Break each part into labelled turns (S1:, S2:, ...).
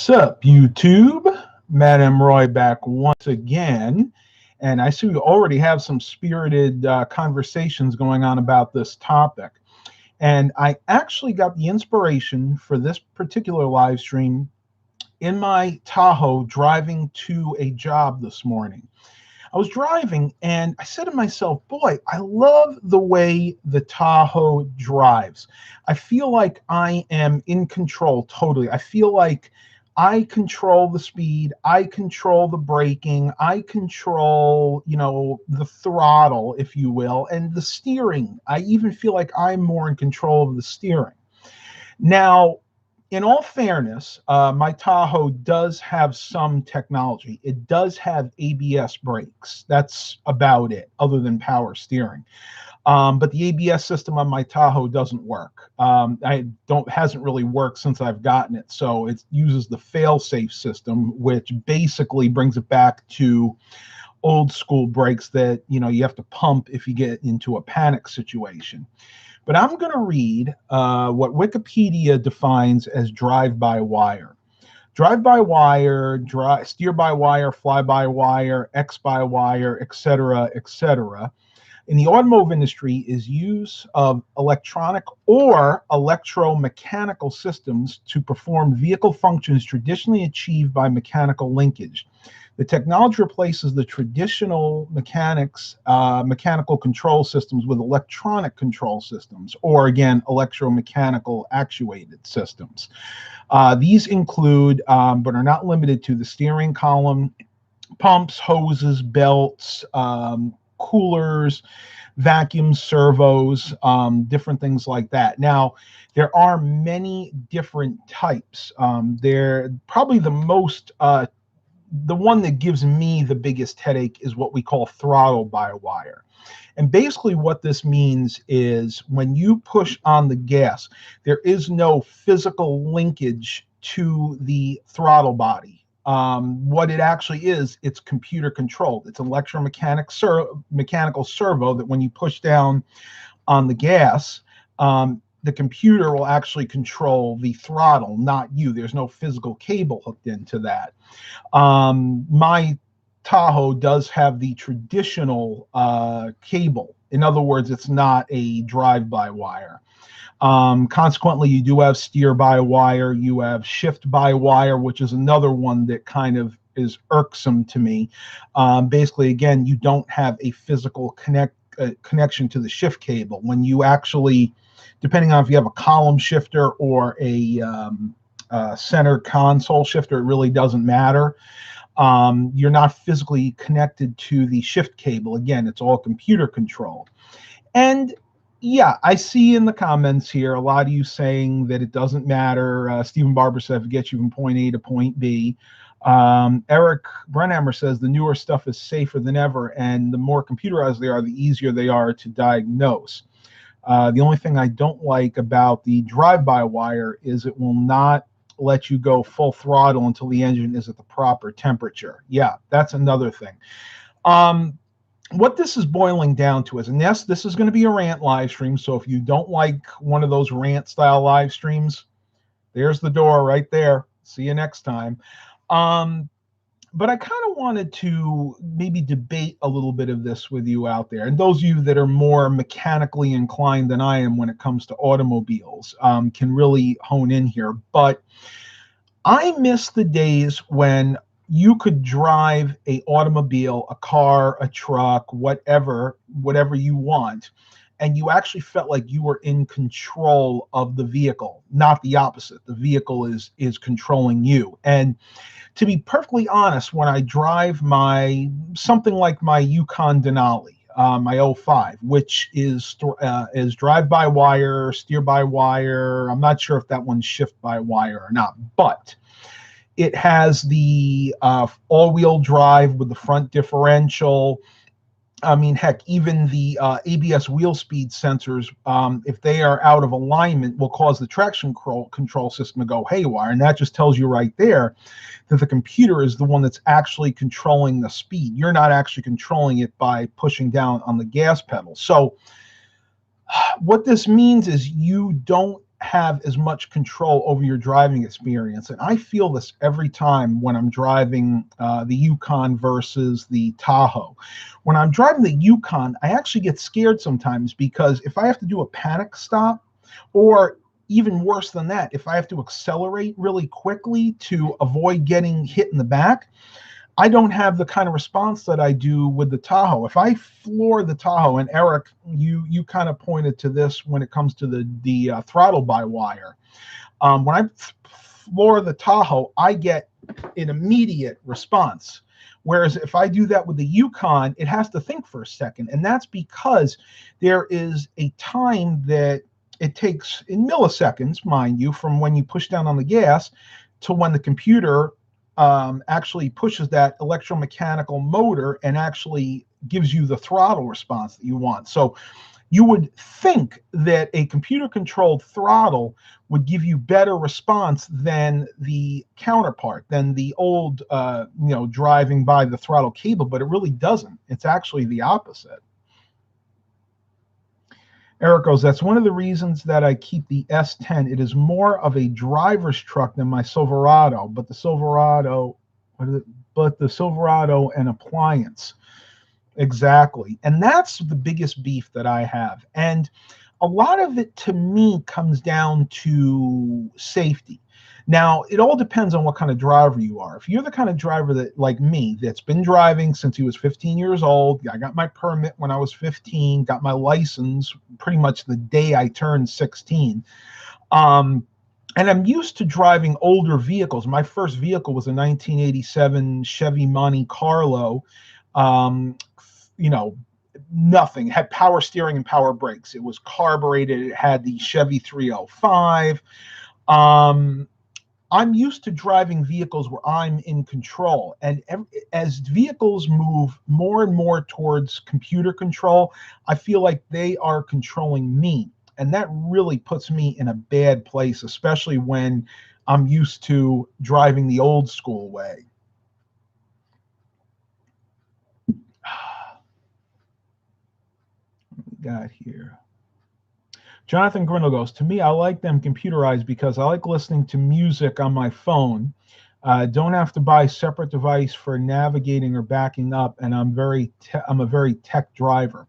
S1: Sup, YouTube? Madam Roy back once again. And I see we already have some spirited conversations going on about this topic. And I actually got the inspiration for this particular live stream in my Tahoe driving to a job this morning. I was driving and I said to myself, boy, I love the way the Tahoe drives. I feel like I am in control totally. I feel like I control the speed, I control the braking, I control, the throttle, if you will, and the steering. I even feel like I'm more in control of the steering. Now, in all fairness, my Tahoe does have some technology. It does have ABS brakes. That's about it, other than power steering. But the ABS system on my Tahoe doesn't work. Hasn't really worked since I've gotten it. So it uses the fail-safe system, which basically brings it back to old school brakes that you have to pump if you get into a panic situation. But I'm going to read what Wikipedia defines as drive-by-wire. Drive-by-wire, steer-by-wire, fly-by-wire, X-by-wire, etc., etc. In the automotive industry is use of electronic or electromechanical systems to perform vehicle functions traditionally achieved by mechanical linkage. The technology replaces the traditional mechanical control systems with electronic control systems, or again, electromechanical actuated systems. These include, but are not limited to, the steering column, pumps, hoses, belts, coolers, vacuums, servos, different things like that. Now, there are many different types. They're probably the one that gives me the biggest headache is what we call throttle by wire. And basically what this means is when you push on the gas, there is no physical linkage to the throttle body. What it actually is, it's computer controlled. It's an mechanical servo that when you push down on the gas, the computer will actually control the throttle, not you. There's no physical cable hooked into that. My Tahoe does have the traditional cable. In other words, it's not a drive-by-wire. Consequently, you do have steer-by-wire, you have shift-by-wire, which is another one that kind of is irksome to me. Basically, again, you don't have a physical connection to the shift cable. When you actually, depending on if you have a column shifter or a center console shifter, it really doesn't matter. You're not physically connected to the shift cable. Again, it's all computer controlled. And yeah, I see in the comments here a lot of you saying that it doesn't matter. Stephen Barber said it gets you from point A to point B. Eric Brunhammer says the newer stuff is safer than ever, and the more computerized they are, the easier they are to diagnose. The only thing I don't like about the drive-by-wire is it will not let you go full throttle until the engine is at the proper temperature. Yeah, that's another thing. What this is boiling down to is, and yes, this is going to be a rant live stream, so if you don't like one of those rant style live streams, there's the door right there. See you next time. But I kind of wanted to maybe debate a little bit of this with you out there. And those of you that are more mechanically inclined than I am when it comes to automobiles can really hone in here. But I miss the days when you could drive a automobile, a car, a truck, whatever you want, and you actually felt like you were in control of the vehicle, not the opposite. The vehicle is controlling you. And to be perfectly honest, when I drive something like my Yukon Denali, my 05, which is drive-by-wire, steer-by-wire. I'm not sure if that one's shift-by-wire or not, but it has the all-wheel drive with the front differential. I mean, heck, even the ABS wheel speed sensors, if they are out of alignment, will cause the traction control system to go haywire. And that just tells you right there that the computer is the one that's actually controlling the speed. You're not actually controlling it by pushing down on the gas pedal. So what this means is you don't have as much control over your driving experience. And I feel this every time when I'm driving the Yukon versus the Tahoe. When I'm driving the Yukon, I actually get scared sometimes because if I have to do a panic stop, or even worse than that, if I have to accelerate really quickly to avoid getting hit in the back, I don't have the kind of response that I do with the Tahoe. If I floor the Tahoe, and Eric, you kind of pointed to this when it comes to the throttle by wire. When I floor the Tahoe, I get an immediate response. Whereas if I do that with the Yukon, it has to think for a second. And that's because there is a time that it takes in milliseconds, mind you, from when you push down on the gas to when the computer actually pushes that electromechanical motor and actually gives you the throttle response that you want. So you would think that a computer-controlled throttle would give you better response than the counterpart, than the old, driving by the throttle cable, but it really doesn't. It's actually the opposite. Eric goes, that's one of the reasons that I keep the S10. It is more of a driver's truck than my Silverado, but the Silverado, an appliance. Exactly. And that's the biggest beef that I have. And a lot of it to me comes down to safety. Now, it all depends on what kind of driver you are. If you're the kind of driver that, like me, that's been driving since he was 15 years old, I got my permit when I was 15, got my license pretty much the day I turned 16. And I'm used to driving older vehicles. My first vehicle was a 1987 Chevy Monte Carlo. Nothing. It had power steering and power brakes. It was carbureted. It had the Chevy 305. I'm used to driving vehicles where I'm in control. And as vehicles move more and more towards computer control, I feel like they are controlling me. And that really puts me in a bad place, especially when I'm used to driving the old school way. What we got here? Jonathan Grindle goes, to me, I like them computerized because I like listening to music on my phone. Don't have to buy a separate device for navigating or backing up, and I'm a very tech driver.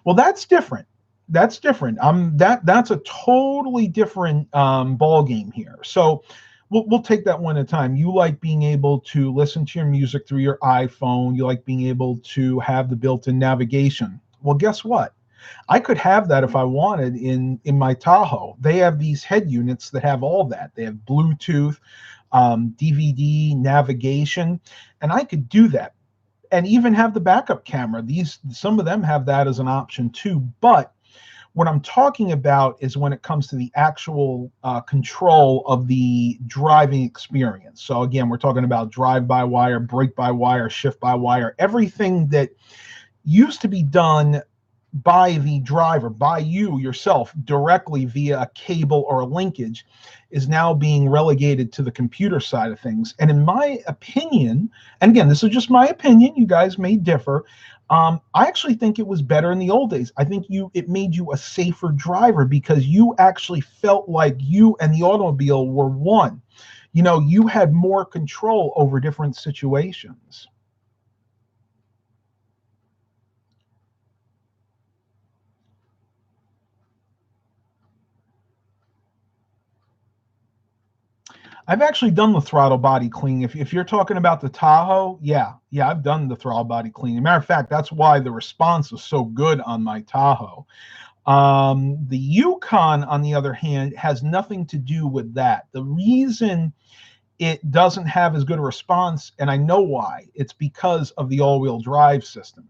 S1: Well, that's different. That's different. That's a totally different ball game here. So we'll take that one at a time. You like being able to listen to your music through your iPhone. You like being able to have the built-in navigation. Well, guess what? I could have that if I wanted in my Tahoe. They have these head units that have all that. They have Bluetooth, DVD, navigation, and I could do that. And even have the backup camera. Some of them have that as an option too. But what I'm talking about is when it comes to the actual control of the driving experience. So again, we're talking about drive-by-wire, brake-by-wire, shift-by-wire, everything that used to be done by the driver, by you yourself, directly via a cable or a linkage, is now being relegated to the computer side of things. And in my opinion, and again, this is just my opinion, you guys may differ, I actually think it was better in the old days. I think it made you a safer driver because you actually felt like you and the automobile were one. You had more control over different situations. I've actually done the throttle body cleaning. If you're talking about the Tahoe, yeah, I've done the throttle body cleaning. Matter of fact, that's why the response was so good on my Tahoe. The Yukon, on the other hand, has nothing to do with that. The reason it doesn't have as good a response, and I know why, it's because of the all-wheel drive system.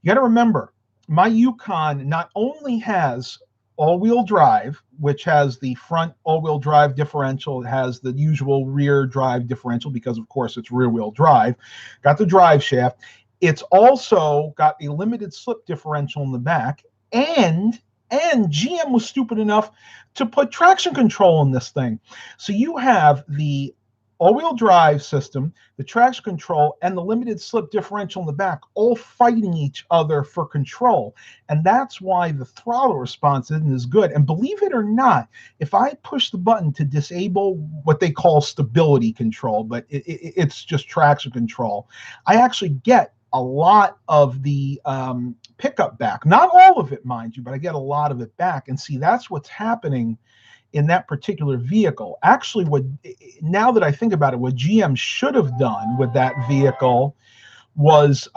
S1: You got to remember, my Yukon not only has all-wheel drive, which has the front all-wheel drive differential. It has the usual rear drive differential because, of course, it's rear-wheel drive. Got the drive shaft. It's also got a limited slip differential in the back, and GM was stupid enough to put traction control in this thing. So you have the all-wheel drive system, the traction control, and the limited slip differential in the back all fighting each other for control. And that's why the throttle response isn't as good. And believe it or not, if I push the button to disable what they call stability control, but it's just traction control, I actually get a lot of the pickup back. Not all of it, mind you, but I get a lot of it back. And see, that's what's happening in that particular vehicle. Actually, now that I think about it, what GM should have done with that vehicle was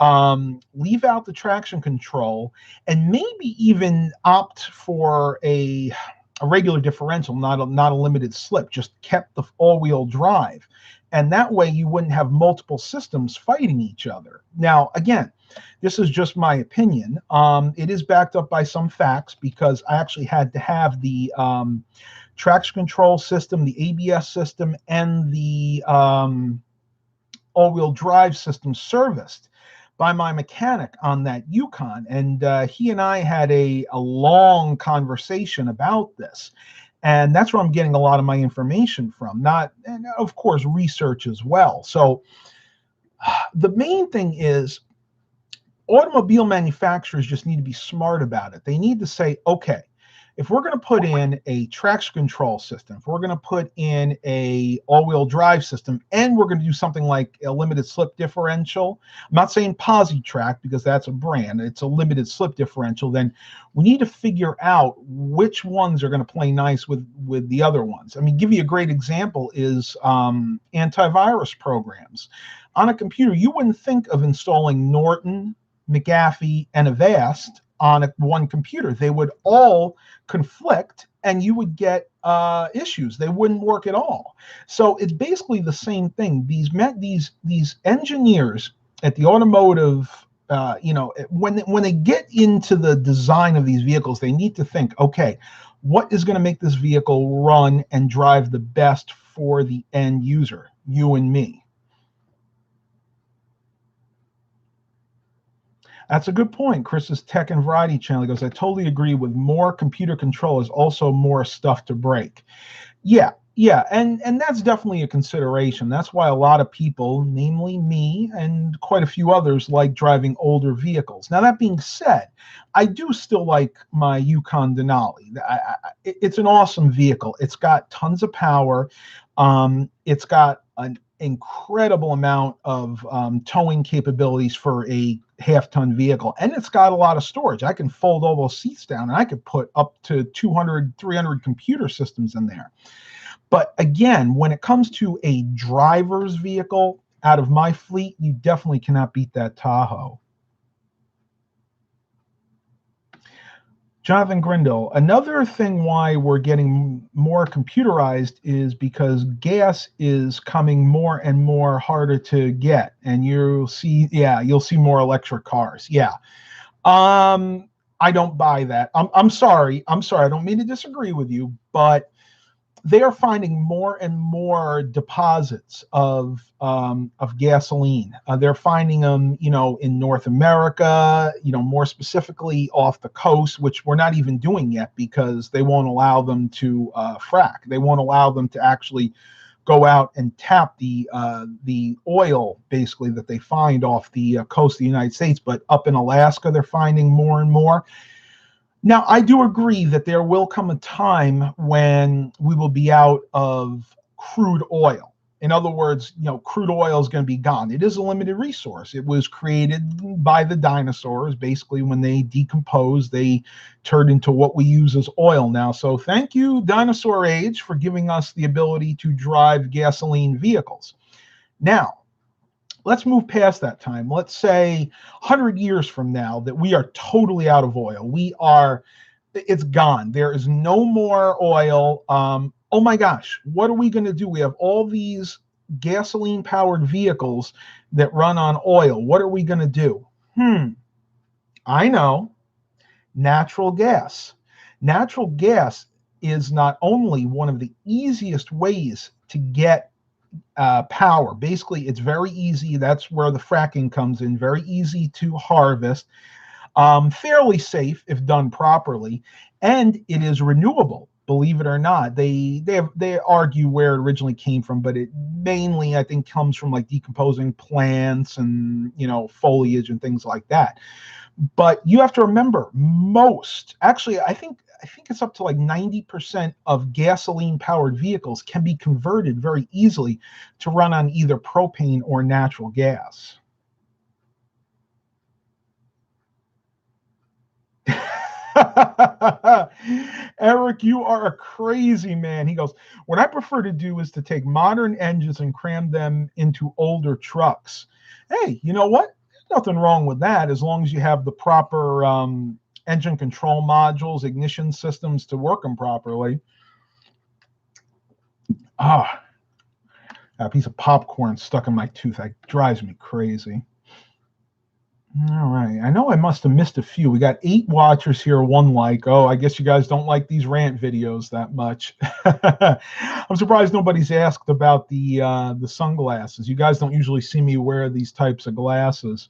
S1: leave out the traction control and maybe even opt for a regular differential, not a limited slip, just kept the all-wheel drive. And that way you wouldn't have multiple systems fighting each other. Now, again, this is just my opinion. It is backed up by some facts because I actually had to have the traction control system, the ABS system, and the all-wheel drive system serviced by my mechanic on that Yukon. And he and I had a long conversation about this. And that's where I'm getting a lot of my information from, and of course, research as well. So the main thing is automobile manufacturers just need to be smart about it. They need to say, okay, if we're going to put in a traction control system, if we're going to put in a all-wheel drive system, and we're going to do something like a limited slip differential, I'm not saying Positrack because that's a brand, it's a limited slip differential, then we need to figure out which ones are going to play nice with the other ones. I mean, give you a great example is antivirus programs. On a computer, you wouldn't think of installing Norton, McAfee, and Avast on one computer. They would all conflict and you would get issues. They wouldn't work at all. So it's basically the same thing. These engineers at the automotive, when they get into the design of these vehicles, they need to think, okay, what is going to make this vehicle run and drive the best for the end user, you and me? That's a good point. Chris's Tech and Variety channel goes, I totally agree. With more computer control is also more stuff to break. Yeah, and that's definitely a consideration. That's why a lot of people, namely me and quite a few others, like driving older vehicles. Now, that being said, I do still like my Yukon Denali. It's an awesome vehicle. It's got tons of power. It's got an incredible amount of towing capabilities for a half-ton vehicle, and it's got a lot of storage. I can fold all those seats down and I could put up to 200, 300 computer systems in there. But again, when it comes to a driver's vehicle out of my fleet, you definitely cannot beat that Tahoe. Jonathan Grindle, another thing why we're getting more computerized is because gas is coming more and more harder to get, and you'll see more electric cars. Yeah. I don't buy that. I'm sorry. I don't mean to disagree with you, but they are finding more and more deposits of gasoline. They're finding them, in North America, more specifically off the coast, which we're not even doing yet because they won't allow them to frack. They won't allow them to actually go out and tap the oil, basically, that they find off the coast of the United States. But up in Alaska, they're finding more and more. Now, I do agree that there will come a time when we will be out of crude oil. In other words, crude oil is going to be gone. It is a limited resource. It was created by the dinosaurs. Basically, when they decompose, they turned into what we use as oil now. So thank you, Dinosaur Age, for giving us the ability to drive gasoline vehicles. Now, let's move past that time. Let's say 100 years from now that we are totally out of oil. It's gone. There is no more oil. Oh my gosh, what are we going to do? We have all these gasoline-powered vehicles that run on oil. What are we going to do? I know. Natural gas. Natural gas is not only one of the easiest ways to get power. Basically, it's very easy. That's where the fracking comes in. Very easy to harvest. Fairly safe if done properly, and it is renewable. Believe it or not, they argue where it originally came from, but mainly I think comes from like decomposing plants and, you know, foliage and things like that. But you have to remember, actually, I think it's up to like 90% of gasoline powered vehicles can be converted very easily to run on either propane or natural gas. Eric, you are a crazy man. He goes, what I prefer to do is to take modern engines and cram them into older trucks. Hey, you know what? There's nothing wrong with that as long as you have the proper engine control modules, ignition systems to work them properly. Ah, a piece of popcorn stuck in my tooth. That drives me crazy. All right. I know I must have missed a few. We got 8 watchers here, 1 like. Oh, I guess you guys don't like these rant videos that much. I'm surprised nobody's asked about the sunglasses. You guys don't usually see me wear these types of glasses.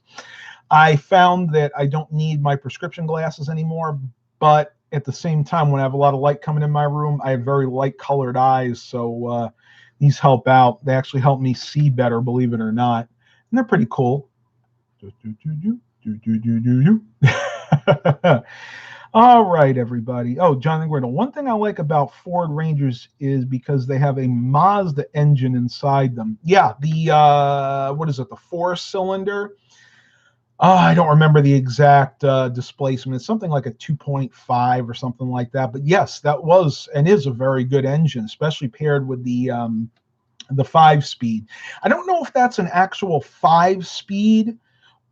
S1: I found that I don't need my prescription glasses anymore, but at the same time, when I have a lot of light coming in my room, I have very light colored eyes, so these help out. They actually help me see better, believe it or not, and they're pretty cool. All right, everybody. Oh, Jonathan Guerrero. One thing I like about Ford Rangers is because they have a Mazda engine inside them. Yeah, the what is it? The 4-cylinder. I don't remember the exact displacement. It's something like a 2.5 or something like that. But yes, that was and is a very good engine, especially paired with the 5-speed. I don't know if that's an actual 5-speed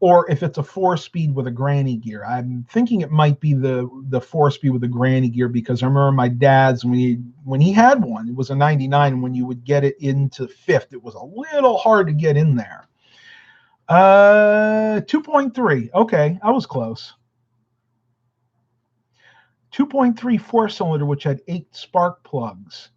S1: or if it's a 4-speed with a granny gear. I'm thinking it might be the 4-speed with the granny gear because I remember my dad's when he had one, it was a 99, and when you would get it into 5th, it was a little hard to get in there. 2.3. Okay, I was close. 2.3 4-cylinder, which had 8 spark plugs.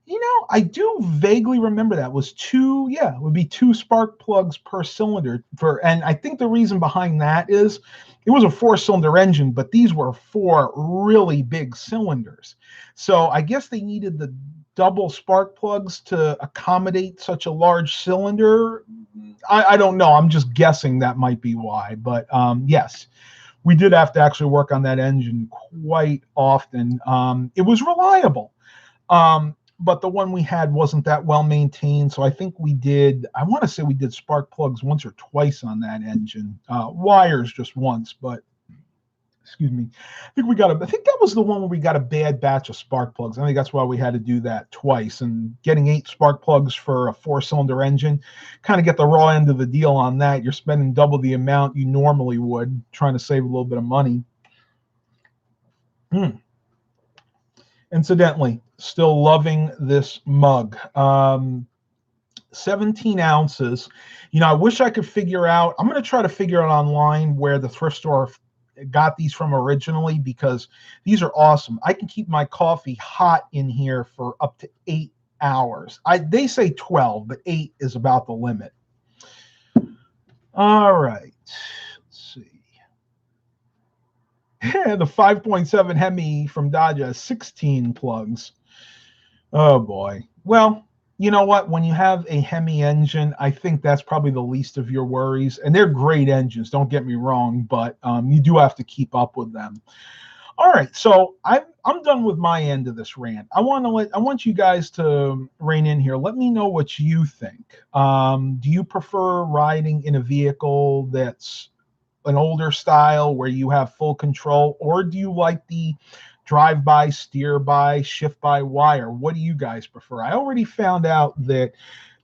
S1: You know, I do vaguely remember that was 2. Yeah, it would be 2 spark plugs per cylinder. And I think the reason behind that is it was a 4-cylinder engine, but these were 4 really big cylinders. So I guess they needed the double spark plugs to accommodate such a large cylinder. I don't know. I'm just guessing that might be why. But yes, we did have to actually work on that engine quite often. It was reliable. But the one we had wasn't that well maintained. So I think I want to say we did spark plugs once or twice on that engine. Wires just once, but excuse me. I think that was the one where we got a bad batch of spark plugs. I think that's why we had to do that twice. And getting 8 spark plugs for a 4-cylinder engine, kind of get the raw end of the deal on that. You're spending double the amount you normally would, trying to save a little bit of money. Incidentally, still loving this mug. 17 ounces. You know, I wish I could figure out, I'm going to try to figure out online where the thrift store got these from originally, because these are awesome. I can keep my coffee hot in here for up to 8 hours. They say 12, but 8 is about the limit. All right. Let's see. The 5.7 Hemi from Dodge has 16 plugs. Oh boy. Well, you know what? When you have a Hemi engine, I think that's probably the least of your worries. And they're great engines, don't get me wrong, but you do have to keep up with them. All right, so I'm done with my end of this rant. I want you guys to rein in here. Let me know what you think. Do you prefer riding in a vehicle that's an older style where you have full control, or do you like the drive-by, steer-by, shift-by-wire? What do you guys prefer? I already found out that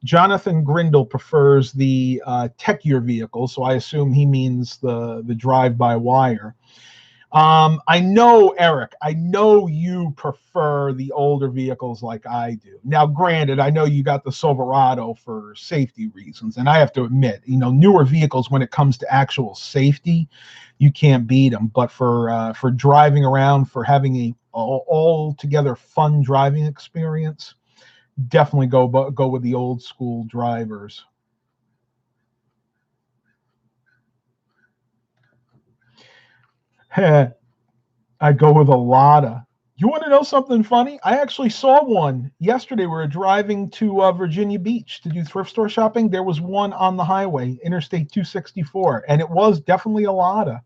S1: Jonathan Grindle prefers the techier vehicle, so I assume he means the drive-by-wire. I know, Eric, I know you prefer the older vehicles like I do. Now, granted, I know you got the Silverado for safety reasons, and I have to admit, you know, newer vehicles, when it comes to actual safety, you can't beat them. But for driving around, for having a altogether fun driving experience, definitely go with the old school drivers. I'd go with a Lada. You want to know something funny? I actually saw one yesterday. We were driving to Virginia Beach to do thrift store shopping. There was one on the highway, Interstate 264, and it was definitely a Lada.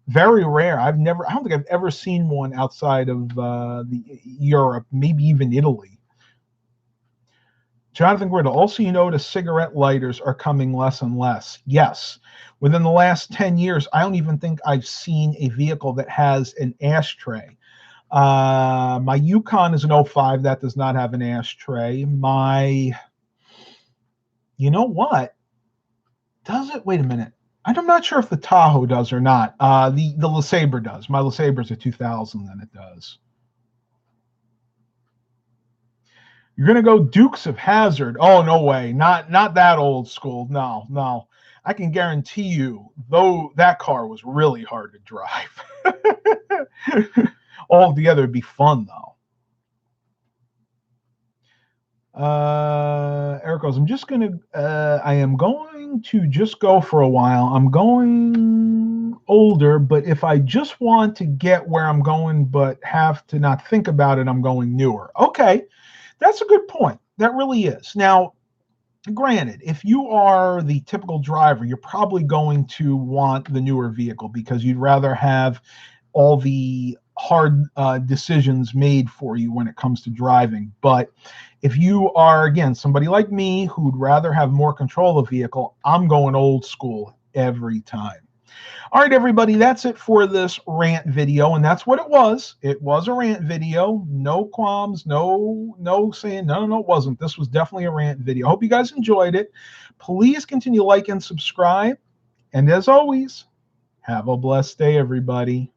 S1: Very rare. I don't think I've ever seen one outside of the Europe, maybe even Italy. Jonathan Griddle, also you notice cigarette lighters are coming less and less. Yes. Within the last 10 years, I don't even think I've seen a vehicle that has an ashtray. My Yukon is an '05 that does not have an ashtray. You know what? Does it? Wait a minute. I'm not sure if the Tahoe does or not. The LeSabre does. My LeSabre's a 2000, and it does. You're gonna go Dukes of Hazzard? Oh, no way. Not that old school. No, no. I can guarantee you, though, that car was really hard to drive. All together, it'd be fun though. Eric goes, I am going to just go for a while. I'm going older, but if I just want to get where I'm going, but have to not think about it, I'm going newer. Okay, that's a good point. That really is. Now, granted, if you are the typical driver, you're probably going to want the newer vehicle because you'd rather have all the hard decisions made for you when it comes to driving. But if you are, again, somebody like me who'd rather have more control of the vehicle, I'm going old school every time. All right, everybody, that's it for this rant video, and that's what it was. It was a rant video. No qualms, no saying, no, it wasn't. This was definitely a rant video. Hope you guys enjoyed it. Please continue to like and subscribe. And as always, have a blessed day, everybody.